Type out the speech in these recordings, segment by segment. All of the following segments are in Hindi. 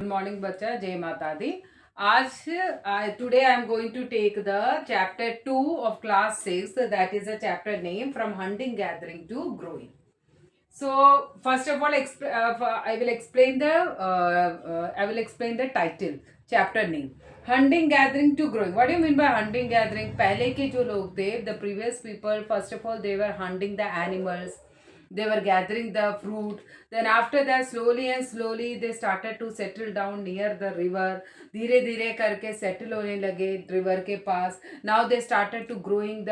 Good morning, बच्चा. जय माता दी. आज today I am going to take the chapter 2 of class 6. That is a chapter name from hunting gathering to growing. So first of all, I will explain the title, chapter name. Hunting gathering to growing. What do you mean by hunting gathering? पहले के जो लोग थे, the previous people, first of all they were hunting the animals. They were gathering the fruit. Then after that, slowly they started to settle down near the river. धीरे धीरे करके settle होने लगे river के पास. Now they started to growing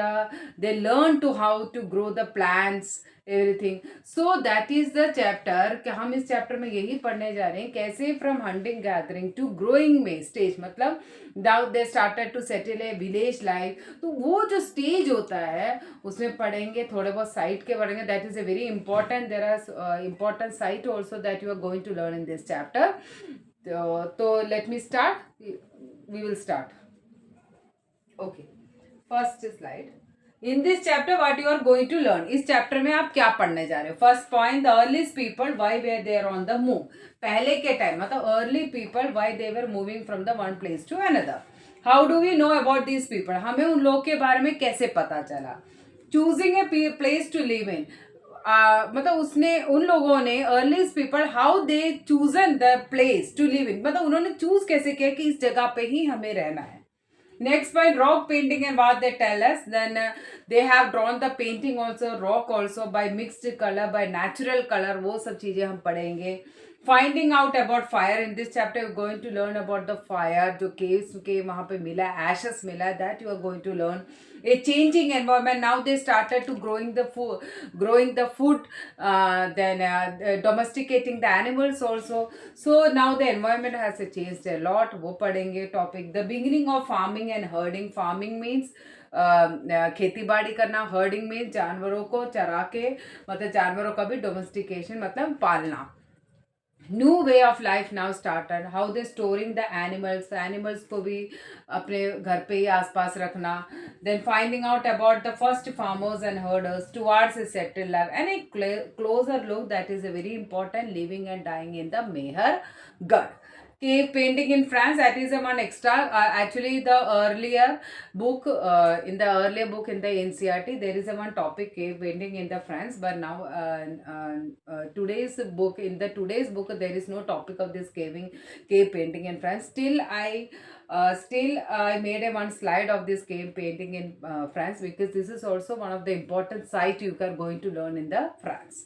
they learned to how to grow the plants, everything. So that is the chapter कि हम इस chapter में यही पढ़ने जा रहे हैं कैसे from hunting gathering to growing में stage, मतलब now they started to settle a village life. तो वो जो stage होता है उसमें पढ़ेंगे, थोड़े बहुत site के पढ़ेंगे. That is a very important. There are important site also that you are going to learn in this chapter. So let me start. We will start. Okay. First slide. In this chapter what you are going to learn, इस chapter में आप क्या पढ़ने जा रहे हो? First point, the earliest people why were they on the move. पहले के टाइम मतलब early people why they were moving from the one place to another. How do we know about these people? हमें उन लोगों के बारे में कैसे पता चला? Choosing a place to live in. मतलब उसने उन लोगों ने earliest people how they chosen the place to live in, मतलब उन्होंने चूज कैसे किया कि इस जगह पे ही हमें रहना है. Next point, rock painting and what they tell us. Then they have drawn the painting also, rock also by mixed color, by natural color. वो सब चीजें हम पढ़ेंगे. Finding out about fire. In this chapter you're going to learn about the fire जो caves के वहाँ पे मिला, ashes मिला, that you are going to learn. A changing environment. Now they started to growing the food, then domesticating the animals also. So now the environment has changed a lot. वो पढ़ेंगे topic. The beginning of farming and herding. Farming means खेती बाड़ी करना. हर्डिंग में जानवरों को चरा के, मतलब जानवरों का भी डोमेस्टिकेशन मतलब पालना. New way of life now started. How they storing the animals को भी अपने घर पे ही आसपास रखना. Then finding out about the first farmers and herders towards a settle life and a closer look that is a very important living and dying in the Mehrgarh. Cave painting in France, that is a one extra. Actually, the earlier book, in the earlier book in the NCERT, there is a one topic cave painting in the France. But now, today's book, in the today's book, there is no topic of this cave painting in France. Still, I made a one slide of this cave painting in France because this is also one of the important site you are going to learn in the France.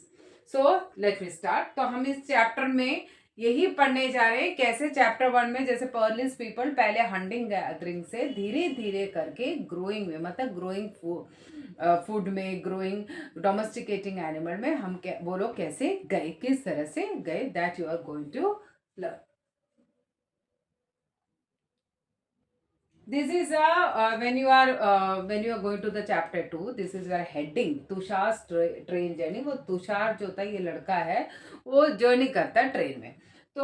So let me start. तो हम इस चैप्टर में यही पढ़ने जा रहे हैं कैसे चैप्टर 1 में जैसे अर्लीस्ट पीपल पहले हंटिंग गैदरिंग से धीरे धीरे करके ग्रोइंग में, मतलब ग्रोइंग फूड में, ग्रोइंग डोमेस्टिकेटिंग एनिमल में हम वो लोग कैसे गए, किस तरह से गए, that you are going to learn. This is when you are going to the chapter 2, this is your heading. Tushar train journey. वो तुषार जो होता है, ये लड़का है, वो जर्नी करता है ट्रेन में. तो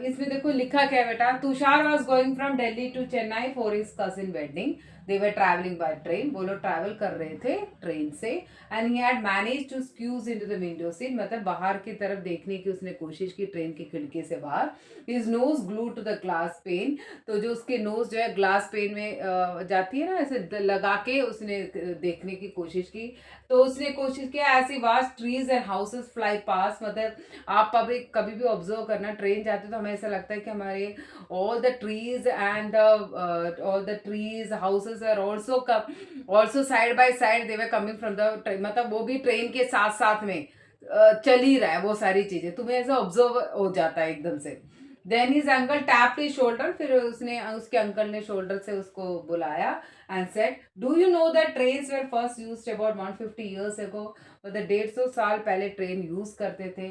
इसमें देखो लिखा क्या है बेटा. Tushar was going from Delhi to Chennai for his cousin wedding. They were travelling by train. वो लोग ट्रैवल कर रहे थे ट्रेन से. And he had managed to squeeze into the window seat, मतलब बाहर की तरफ देखने की उसने कोशिश की ट्रेन की खिड़की से बाहर. His nose glue to the glass pane. तो जो उसके नोज जो है ग्लास पेन में जाती है ना, ऐसे लगा के उसने देखने की कोशिश की. तो उसने कोशिश किया ऐसी vast trees and houses fly past. मतलब आप कभी भी ऑब्जर्व करना, ट्रेन जाते तो हमें ऐसा लगता है कि हमारे all the trees and all the trees houses are also side by side they were coming from the train. मतलब वो भी ट्रेन के साथ साथ में चल ही रहा है वो सारी चीजें, तुम्हें ऐसा ऑब्जर्व हो जाता है एकदम से. Then his uncle tapped his shoulder. फिर उसके अंकल ने शोल्डर से उसको बुलाया and said, do you know that trains were first used about 150 years ago. मतलब 150 साल पहले ट्रेन यूज करते थे.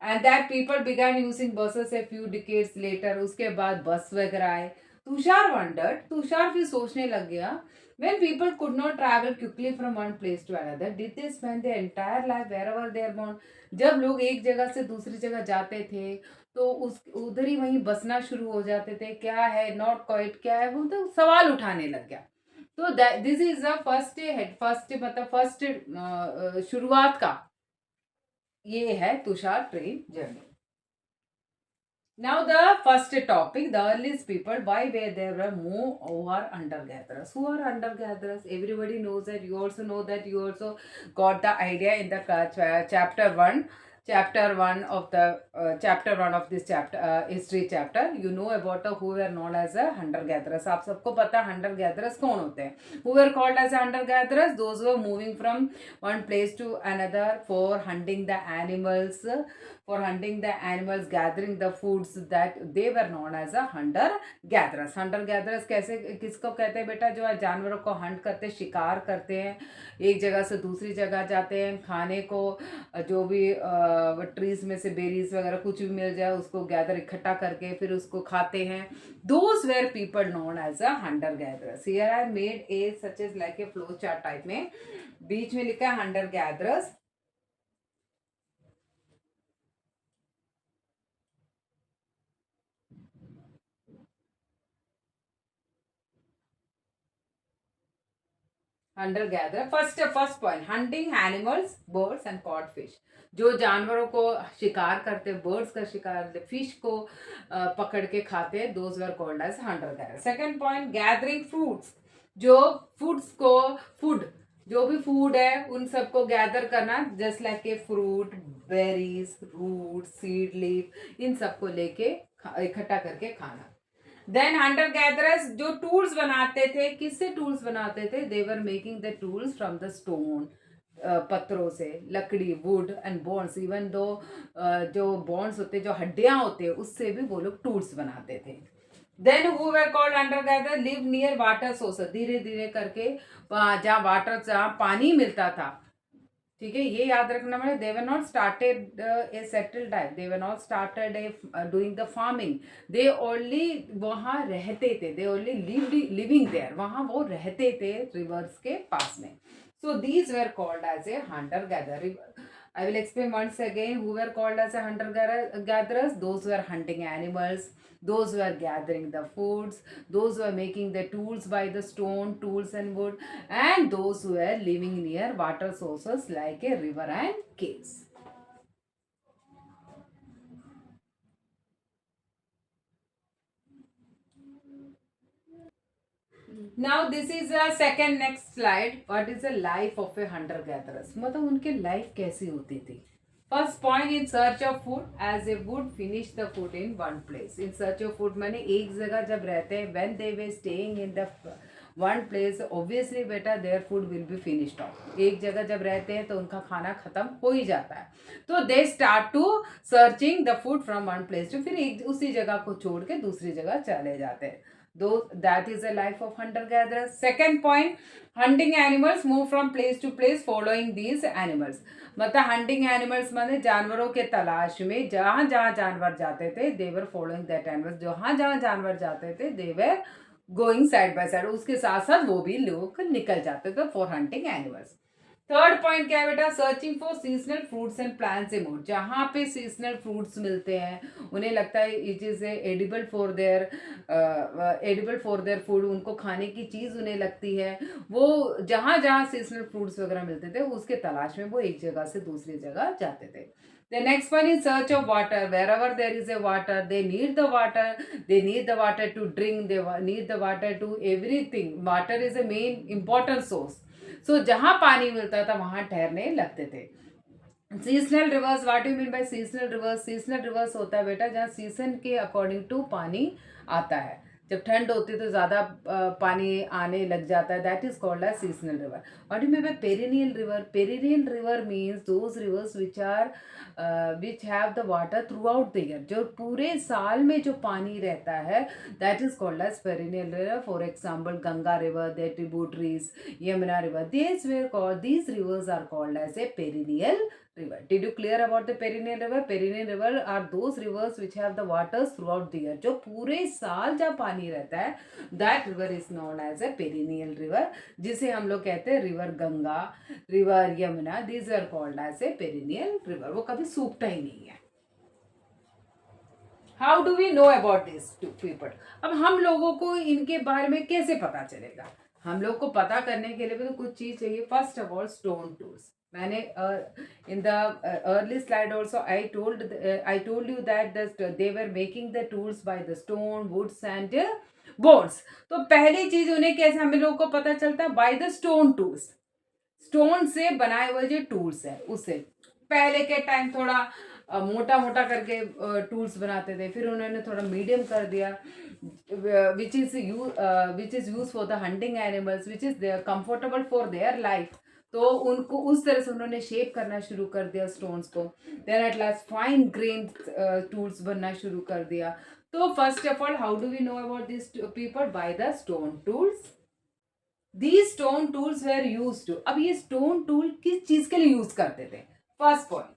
And that people began using buses a few decades later. उसके बाद बस वगैरह आए. तुषार फिर सोचने लग गया, when people could not travel quickly from one place to another, did they spend their entire life wherever they are born. जब लोग एक जगह से दूसरी जगह जाते थे तो उस उधर ही वहीं बसना शुरू हो जाते थे. क्या है नॉट क्वाइट, क्या है वो, तो सवाल उठाने लग गया. तो दिस इज द फर्स्ट मतलब फर्स्ट शुरुआत का ये है Tushar train journey. Now the first topic, the earliest people, why were there were more who are hunter gatherers? Who are hunter gatherers? Everybody knows that. You also know that. You also got the idea in the chapter one. Chapter one of this chapter, history chapter. You know about the who were known as a hunter gatherers. आप सबको पता hunter gatherers कौन होते हैं? Who were called as hunter gatherers? Those who were moving from one place to another for hunting the animals, gathering the foods, that they were known as a hunter gatherers. hunter gatherers कैसे किसको कहते हैं बेटा? जो जानवरों को हंट करते, शिकार करते हैं, एक जगह से दूसरी जगह जाते हैं, खाने को जो भी ट्रीज में से बेरीज वगैरह कुछ भी मिल जाए उसको गैदर इकट्ठा करके फिर उसको खाते हैं. Those were people known as a hunter gatherers. Here I made a such as like a flow chart type में. बीच में लिखा है hunter gatherers. Hunter gather. First point, hunting animals, birds and caught fish. जो जानवरों को शिकार करते, बर्ड्स का शिकार, फिश को पकड़ के खाते, those were called as hunter gather. Second point, gathering fruits. जो फूड्स को फूड जो भी फूड है उन सबको गैदर करना, just like a fruit, berries, root, seed, leaf, इन सबको लेके इकट्ठा करके खाना. देन हंटर गैदरर्स जो टूल्स बनाते थे, किससे टूल्स बनाते थे? They were making the tools from the stone, पत्थरों से, लकड़ी, would and bones. Even though जो बोन्स होते, जो हड्डियां होते हैं, उससे भी वो लोग टूल्स बनाते थे. Then who were called hunter gather, live near water sources. धीरे धीरे करके जहाँ वाटर, जहाँ पानी मिलता था, ठीक है, ये याद रखना मैंने. They were not started a settle type, they were not started a doing the farming. They only वहाँ रहते थे, दे ओनली लिविंग देयर, वहाँ वो रहते थे रिवर्स के पास में. So these were called as a hunter gather. I will explain once again who were called as a hunter gatherers. Those who were hunting animals, those who were gathering the foods, those who were making the tools by the stone, tools and wood, and those who were living near water sources like a river and caves. Now this is a second next slide. What is the life of a hunter gatherers? मतलब उनके लाइफ कैसी होती थी? First point, in search of food, as a would finish the food in one place. In search of food माने एक जगह जब रहते हैं, when they were staying in the one place, obviously बेटा their food will be finished off. एक जगह जब रहते हैं तो उनका खाना खत्म हो ही जाता है. तो they start to searching the food from one place to, फिर एक उसी जगह को छोड़ के दूसरी जगह चले जाते हैं. Though that is the life of hunter gatherers. Second point, hunting animals move from place to place following these animals. मतलब hunting animals माने जानवरों के तलाश में जहाँ जहाँ जानवर जाते थे, they were following that animals. जहाँ जहाँ जानवर जाते थे, they were going side by side. उसके साथ साथ वो भी लोग निकल जाते थे for hunting animals. Third point क्या है बेटा? Searching for seasonal fruits and plants and more. जहाँ पे सीजनल फ्रूट्स मिलते हैं, उन्हें लगता है it is edible for their food, उनको खाने की चीज़ उन्हें लगती है, वो जहाँ जहाँ सीजनल फ्रूट्स वगैरह मिलते थे उसके तलाश में वो एक जगह से दूसरी जगह जाते थे. The next one is search of water. Wherever there is a water, they need the water. They need the water to drink. They need the water to everything. Water is a main important source. सो जहाँ पानी मिलता था वहाँ ठहरने लगते थे. Seasonal rivers, what you mean bye seasonal rivers? Seasonal rivers होता है बेटा जहाँ सीजन के अकॉर्डिंग टू पानी आता है. जब ठंड होती है तो ज़्यादा पानी आने लग जाता है, that is called as seasonal river. What you mean by perennial river? Perennial river means those rivers which have the water throughout the year. जो पूरे साल में जो पानी रहता है, that is called as perennial river. For example Ganga river, their tributaries, Yamuna river, these rivers are called as a perennial river. Did you clear about the perennial river? Perennial river are those rivers which have the waters throughout the year. जो पूरे साल जब पानी रहता है, that river is known as a perennial river, जिसे हम लोग कहते हैं river Ganga, river Yamuna. These are called as a perennial river. वो कभी सूखता ही नहीं है. How do we know about these two people? अब हम लोगों को इनके बारे में कैसे पता चलेगा? हम लोग को पता करने के लिए भी तो कुछ चीज़ चाहिए. First of all stone tools. मैंने in the early slide also I told you that they were making the tools by the stone, woods and boards. तो पहली चीज उन्हें कैसे हमें लोगों को पता चलता है by the stone tools. Stone से बनाए हुए जो टूल्स है उससे पहले के टाइम थोड़ा मोटा मोटा करके टूल्स बनाते थे, फिर उन्होंने थोड़ा मीडियम कर दिया which is use for the hunting animals which is comfortable for their life. तो उनको उस तरह से उन्होंने शेप करना शुरू कर दिया स्टोन्स को. Then at last fine grain tools बनना शुरू कर दिया. तो first of all how do we know about this people? By the stone tools. These stone tools were used to. अब ये stone tool किस चीज के लिए यूज करते थे? First point.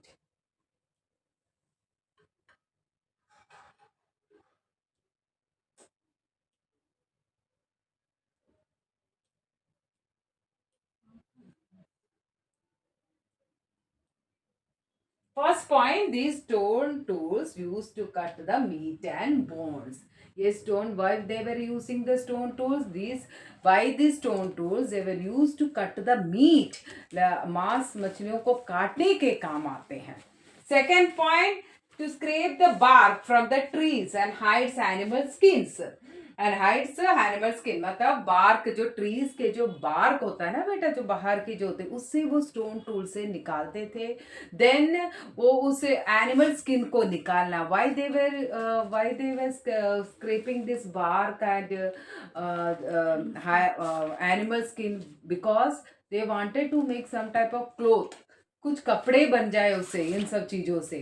First point, these stone tools used to cut the meat and bones. ये stone, why they were using the stone tools? These stone tools they were used to cut the meat. मांस मछलियों को काटने के काम आते हैं. Second point, to scrape the bark from the trees and hides animal skins. And hides animal skin, मतलब बार्क, जो ट्रीज के जो बार्क होता है ना बेटा, जो बाहर की जो होते हैं, उससे वो स्टोन टूल से निकालते थे. देन वो उस एनिमल स्किन को निकालना. Why they were scraping this bark and animal skin? Because they wanted to make some type of cloth. कुछ कपड़े बन जाए उससे, इन सब चीज़ों से.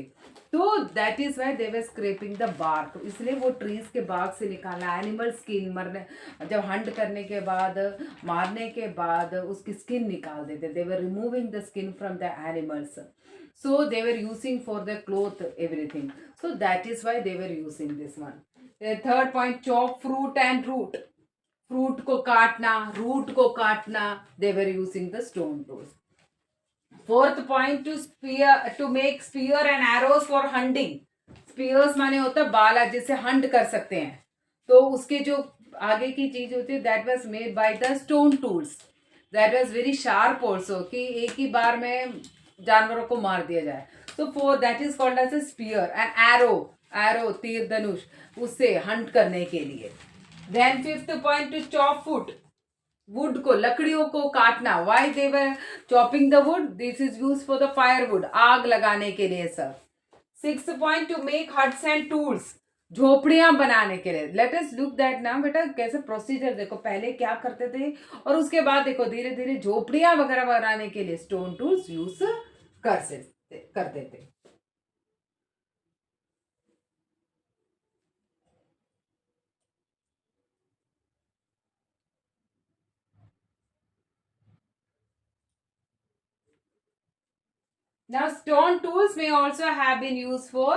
तो that is why they were scraping the bark. इसलिए वो ट्रीज के बार्क से निकालना. एनिमल स्किन, मरने जब हंट करने के बाद, मारने के बाद उसकी स्किन निकाल देते. They were removing the skin from the animals. So they were using for the cloth everything. So that is why they were using this one. Third point, chop fruit and root. Fruit को काटना, रूट को काटना. They were using the stone tools. Fourth point, to make spear and arrows for hunting. Spears माने होता है बाला, जिससे हंट कर सकते हैं. तो उसके जो आगे की चीज होती है, that was made by the stone tools. That was very sharp also, कि एक ही बार में जानवरों को मार दिया जाए. तो for that is called as a spear. And arrow, arrow तीर धनुष, उससे हंट करने के लिए. Then fifth point, to chop food. Wood को, लकड़ियों को काटना. Why they were chopping the wood? This is use for the firewood, आग लगाने के लिए सब. Six point, to make huts and tools. झोपड़ियां बनाने के लिए. लेट अस लुक दैट ना बेटा, कैसे प्रोसीजर देखो, पहले क्या करते थे और उसके बाद देखो धीरे धीरे झोपड़ियां वगैरह बनाने के लिए स्टोन टूल्स यूज करते थे. Now stone tools may also have been used for.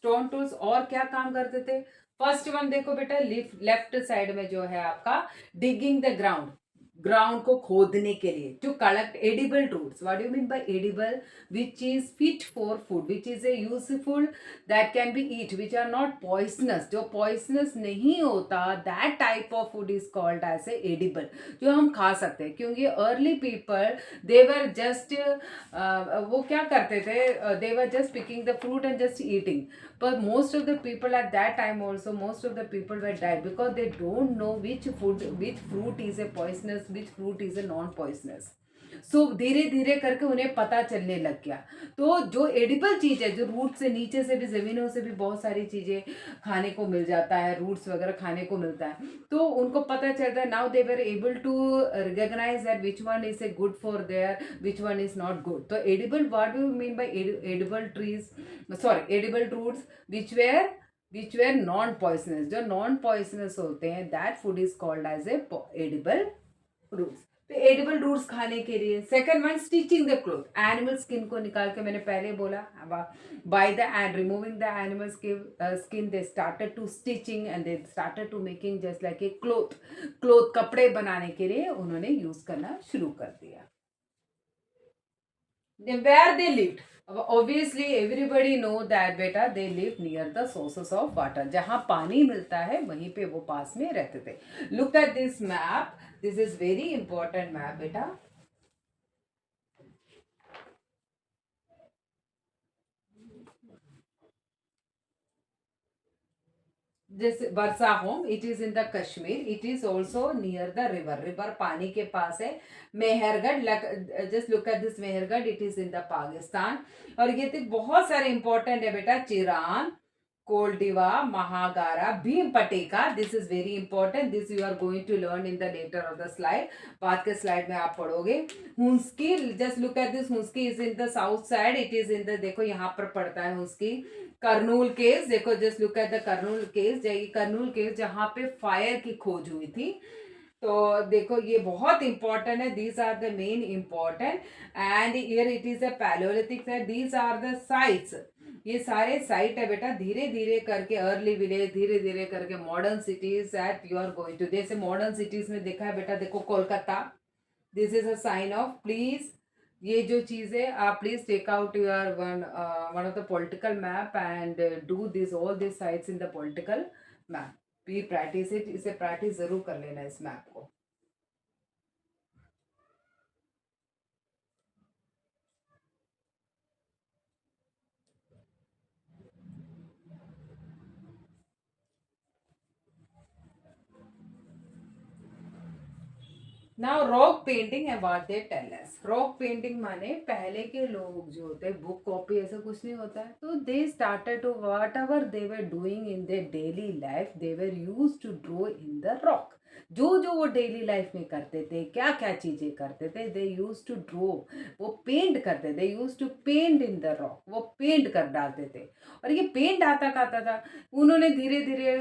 Stone tools और क्या काम करते थे? फर्स्ट वन देखो बेटा, लेफ्ट साइड में जो है आपका, डिगिंग द ग्राउंड. ग्राउंड को खोदने के लिए. To collect edible roots. What do you mean by edible? Which is fit for food, which is a useful, that can be eat, which are not poisonous. जो पॉइजनस नहीं होता, that type of food is called as a edible, जो हम खा सकते हैं. क्योंकि अर्ली पीपल देवर जस्ट, वो क्या करते थे, they were just picking the fruit and just eating. But most of the people at that time also, most of the people were died because they don't know which fruit is a poisonous, which fruit is a non-poisonous. सो धीरे धीरे करके उन्हें पता चलने लग गया. तो जो एडिबल चीज़ है, जो रूट से, नीचे से भी, ज़मीनों से भी बहुत सारी चीज़ें खाने को मिल जाता है, रूट्स वगैरह खाने को मिलता है, तो उनको पता चलता है. Now they were able to recognise that which one is a good for there, which one is not good. तो edible, what do you mean by edible trees, sorry edible roots which were non poisonous. जो non poisonous होते हैं, that food is called as a edible roots. तो एडिबल रूट्स खाने के लिए. Second one, stitching the cloth. Animal skin को निकाल के, मैंने पहले बोला, by the end removing the animal skin they started to stitching and they started to making just like a cloth. कपड़े बनाने के लिए उन्होंने यूज करना शुरू कर दिया. Where they lived, obviously everybody know that बेटा, they live near the sources of water. जहाँ पानी मिलता है वहीं पे वो पास में रहते थे. Look at this map. This is very important map बेटा. जैसे Burzahom, it is in the Kashmir, it is also near the river, river पानी के पास है। Mehrgarh, just look at this Mehrgarh, it is in the Pakistan. और ये तो बहुत सारे इंपॉर्टेंट है बेटा, चिरान, कोल्डिवा, महागारा, Bhimbetka, this is very important, this you are going to learn in the letter of the slide, बाद के स्लाइड में आप पढ़ोगे। Hunsgi, just look at this, Hunsgi is in the south side, it is in the, देखो यहाँ पर पड़ता है हुंसकी। करनूल केस, देखो just look at the Kurnool caves, Kurnool caves जहाँ पे फायर की खोज हुई थी। तो देखो ये बहुत इंपॉर्टेंट है, these are the main important. And here it is a palaeolithic site, these are the sites, ये सारे साइट है बेटा। धीरे धीरे करके अर्ली विलेज, धीरे धीरे करके modern cities at you are going to, जैसे मॉडर्न सिटीज में देखा है बेटा, देखो Kolkata, this is a sign of, please ये जो चीज़ है आप please take out your one of the political map and do this all this sites in the political map, भी प्रैक्टिस इट, इसे प्रैक्टिस जरूर कर लेना इस मैप को। नाउ रॉक पेंटिंग है, what they tell us, rock painting माने पहले के लोग जो होते हैं, बुक कॉपी ऐसा कुछ नहीं होता है, तो they started to whatever they were doing in their daily life, they were use to draw in the rock. जो जो वो डेली लाइफ में करते थे, क्या क्या चीजें करते थे, दे यूज टू ड्रॉ, वो पेंट करते थे, use to paint in the rock, वो पेंट कर डालते थे। और ये पेंट आता कहता था, उन्होंने धीरे धीरे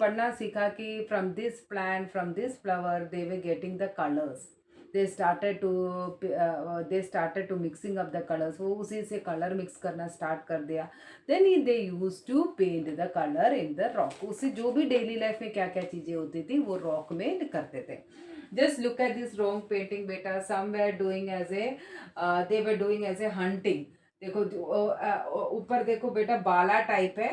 पढ़ना सीखा कि from this plant, from this flower they way getting the colours, they started to mixing up the colours, वो उसी से कलर मिक्स करना स्टार्ट कर दिया। Then they use to paint the colour in the rock, उससे जो भी डेली लाइफ में क्या क्या चीज़ें होती थी वो रॉक में करते थे। Just look at this rock painting बेटा, some were doing as a, they were doing as a hunting. देखो ऊपर देखो बेटा, बाला टाइप है,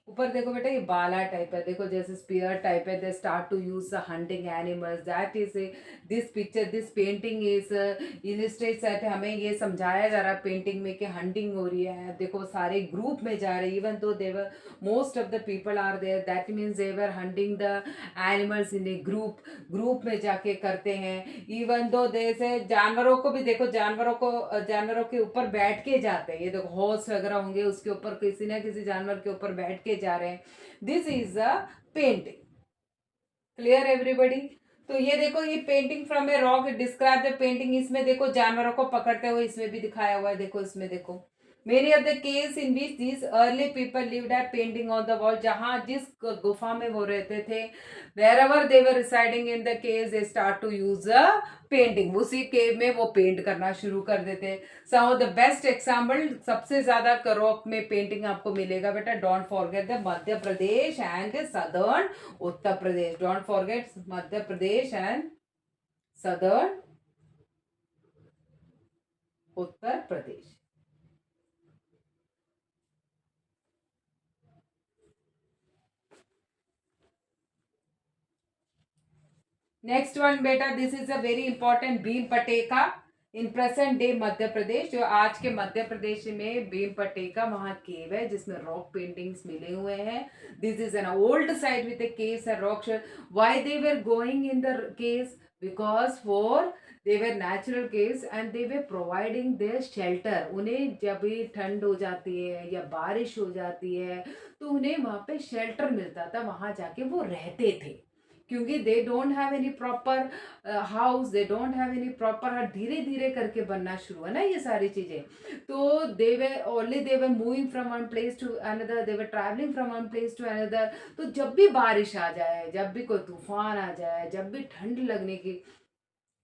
ऊपर देखो बेटा ये बाला टाइप है, देखो जैसे स्पीयर टाइप है, they start to use the hunting animals, that is this picture, this painting is illustrate set, हमें ये समझाया जा रहा है पेंटिंग में कि हंटिंग हो रही है। देखो सारे ग्रुप में जा रहे हैं, even though they were most of the people are there, that means they were hunting the animals in a group, group में जाके करते हैं। इवन दो जैसे जानवरों को भी देखो, जानवरों को जानवरों के ऊपर बैठ के जाते हैं, ये देखो हॉर्स वगैरह होंगे, उसके ऊपर किसी ना किसी जानवर के ऊपर बैठ के जा रहे हैं। This is a painting, clear everybody. तो ये देखो, ये painting from a rock describe the painting, इसमें देखो जानवरों को पकड़ते हुए इसमें भी दिखाया हुआ है, देखो इसमें देखो, many of the caves in which this early people lived है पेंटिंग ऑन द वॉल, जहाँ जिस गुफा में वो रहते थे, wherever they were residing in the caves they start to use a painting, उसी केव में वो पेंट करना शुरू कर देते। Some of the best example, सबसे ज्यादा रॉक में पेंटिंग आपको मिलेगा बेटा, don't forget the Madhya Pradesh and southern Uttar Pradesh, don't forget Madhya Pradesh and southern Uttar Pradesh. Next one बेटा, this is a very important, Bhimbetka in present day Madhya प्रदेश, जो आज के मध्य प्रदेश में भीम पटेका वहाँ केव है जिसमें रॉक पेंटिंग्स मिले हुए हैं। This is an old site with a caves and rock, why they were going in the caves, because for they were natural caves and they were providing their shelter, उन्हें जब भी ठंड हो जाती है या बारिश हो जाती है तो उन्हें वहाँ पे शेल्टर मिलता था, वहाँ जाके वो रहते थे, क्योंकि they don't have any proper house, they don't have any proper, धीरे धीरे करके बनना शुरू है ना ये सारी चीज़ें। तो they were only they were moving from one place to another, they were travelling from one place to another. तो जब भी बारिश आ जाए, जब भी कोई तूफान आ जाए, जब भी ठंड लगने की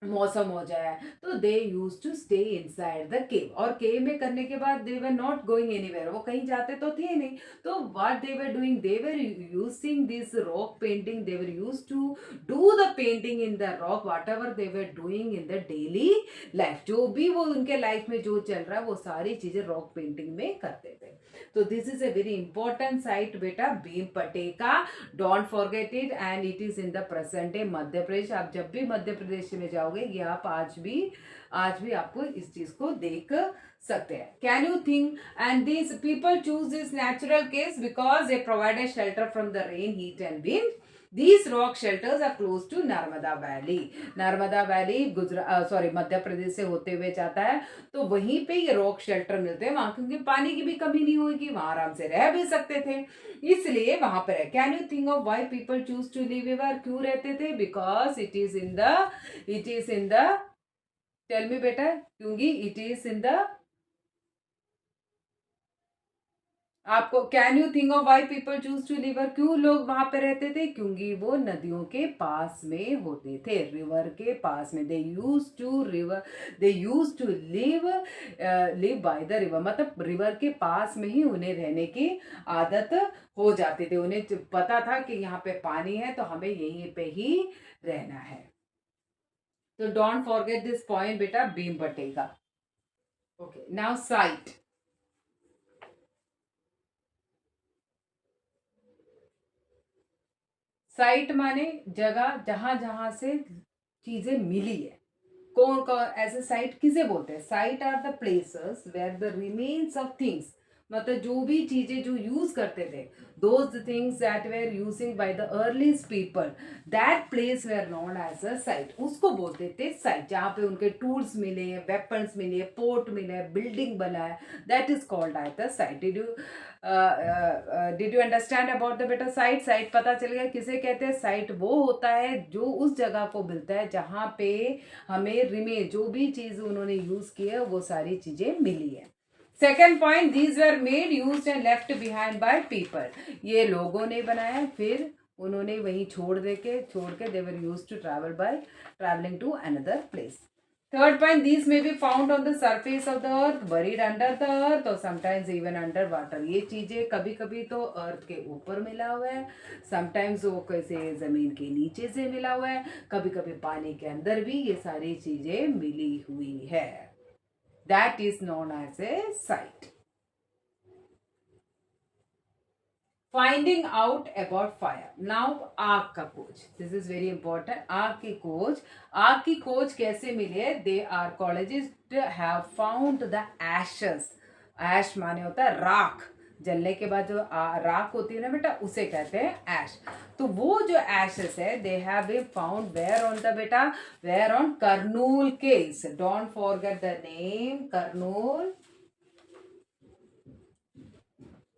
मौसम हो जाए, तो they use to stay inside the cave, और केव में करने के बाद they were not going anywhere, वो कहीं जाते तो थे नहीं। तो what they were doing, they were using this rock painting, they were use to do the painting in the rock, whatever they were doing in the daily life, जो भी वो उनके लाइफ में जो चल रहा है वो सारी चीजें रॉक पेंटिंग में करते थे। तो this is a very important site बेटा, Bhimbetka, don't forget it, and it is in the present day Madhya Pradesh. आप जब भी मध्य प्रदेश में जाओगे जाओगे, ये आप आज भी आपको इस चीज को देख सकते हैं. Can you think and this people choose this natural caves because they provided shelter from the rain, heat and wind. These rock shelters are close to Narmada valley. Narmada valley Madhya Pradesh से होते हुए जाता है, तो वहीं पे ये रॉक शेल्टर मिलते हैं वहां, क्योंकि पानी की भी कमी नहीं होगी, वहां आराम से रह भी सकते थे, इसलिए वहां पर है. Can you think of why people choose to live here? क्यों रहते थे? Because it is in the tell me बेटा, क्योंकि इट इज इन द आपको can you think of why people choose to live? क्यों लोग वहां पे रहते थे? क्योंकि वो नदियों के पास में होते थे, रिवर के पास में. They use to live by the river, मतलब रिवर के पास में ही उन्हें रहने की आदत हो जाती थी. उन्हें पता था कि यहाँ पे पानी है तो हमें यहीं पे ही रहना है. तो डोंट फॉरगेट दिस पॉइंट बेटा, Bhimbetka. Okay, now site. Site माने जगह जहां जहां से चीजें मिली है. कौन कौन ऐसे साइट किसे बोलते हैं? Site are the places where the remains of things, मतलब जो भी चीजें जो यूज करते थे, those things that were using by the earliest people, that place were known as a site. उसको बोलते थे साइट. जहाँ पे उनके टूल्स मिले, वेपन्स मिले, पोर्ट मिले, बिल्डिंग बना है, that is called as the site. Did you understand about the बेटा साइट? साइट पता चल गया किसे कहते हैं? साइट वो होता है जो उस जगह को मिलता है जहाँ पे हमें रिमेन, जो भी चीज उन्होंने यूज की है वो सारी चीजें मिली है. Second point, these were made, use and left behind by people. ये लोगों ने बनाया, फिर उन्होंने वहीं छोड़ के they were use to travelling to another place. Third point, these may be found on the surface of the earth, buried under the earth or sometimes even under water. ये चीजें कभी कभी तो अर्थ के ऊपर मिला हुआ है, समटाइम्स वो कैसे जमीन के नीचे से मिला हुआ है, कभी कभी पानी के अंदर भी ये सारी चीजें मिली हुई है. That is known as a site. Finding out about fire. Now आग का खोज, दिस इज वेरी इंपॉर्टेंट. आग की खोज कैसे मिली है? They archaeologist have found the ashes. Ash माने होता है राख, जलने के बाद जो राख होती है ना बेटा, उसे कहते हैं ऐश. तो वो जो एशेस है, they have been found where on the बेटा, where on Kurnool caves. Don't forget the name,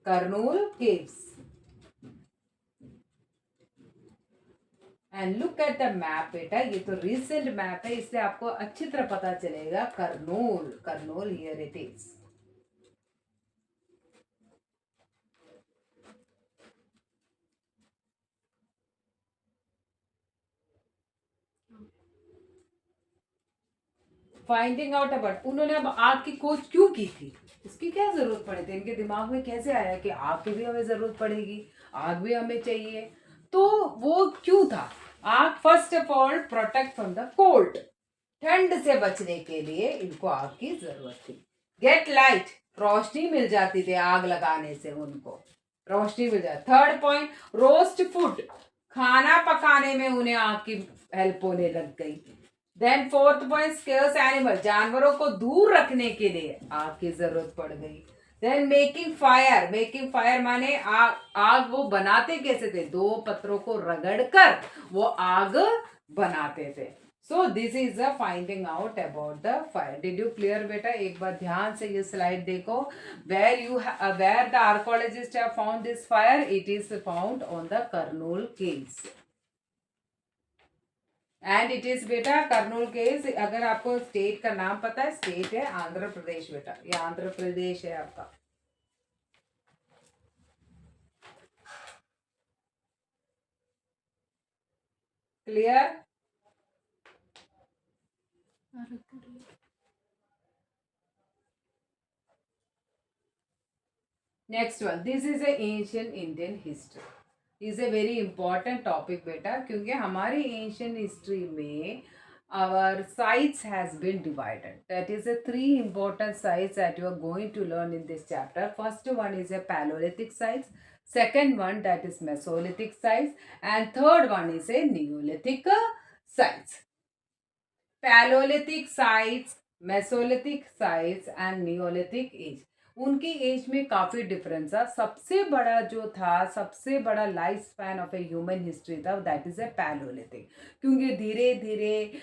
Kurnool caves. And look at the map बेटा, ये तो रिसेंट मैप है, इसलिए आपको अच्छी तरह पता चलेगा. Kurnool here it is. Finding out about, उन्होंने अब आग की खोज क्यों की थी? इसकी क्या जरूरत पड़ी थी? इनके दिमाग में कैसे आया कि आग की भी हमें जरूरत पड़ेगी, आग भी हमें चाहिए? तो वो क्यों था? आग first of all protect from the cold, ठंड से बचने के लिए इनको आग की जरूरत थी. गेट लाइट, रोशनी मिल जाती थी आग लगाने से, उनको रोशनी मिल जाती. थर्ड पॉइंट, रोस्ट फूड, खाना पकाने में उन्हें आग की हेल्प होने लग गई. Then fourth point, scares animal, जानवरों को दूर रखने के लिए आग की जरूरत पड़ गई. देन मेकिंग फायर माने आग वो बनाते कैसे थे? दो पत्थरों को रगड़कर वो आग बनाते थे. So this is the finding out about the fire. Did you clear बेटा? एक बार ध्यान से ये स्लाइड देखो. Where the archaeologist have found this fire? It is found on the Kurnool caves. And it is बेटा कर्नूल केव्स. अगर आपको स्टेट का नाम पता है, स्टेट है आंध्र प्रदेश बेटा, ये आंध्र प्रदेश है आपका. Clear? Next one, this is A ancient Indian history. Is a very important topic बेटा, क्योंकि हमारी एंशियंट हिस्ट्री में our sites has been divided. That is the three important sites that you are going to learn in this chapter. First one is a Paleolithic sites, second one that is Mesolithic sites, and third one is a Neolithic sites. Palaeolithic sites, mesolithic sites and neolithic age, उनकी एज में काफ़ी डिफरेंस था। सबसे बड़ा जो था, सबसे बड़ा life span of a human history था, दैट इज़ ए पैलोलिथिक, क्योंकि धीरे धीरे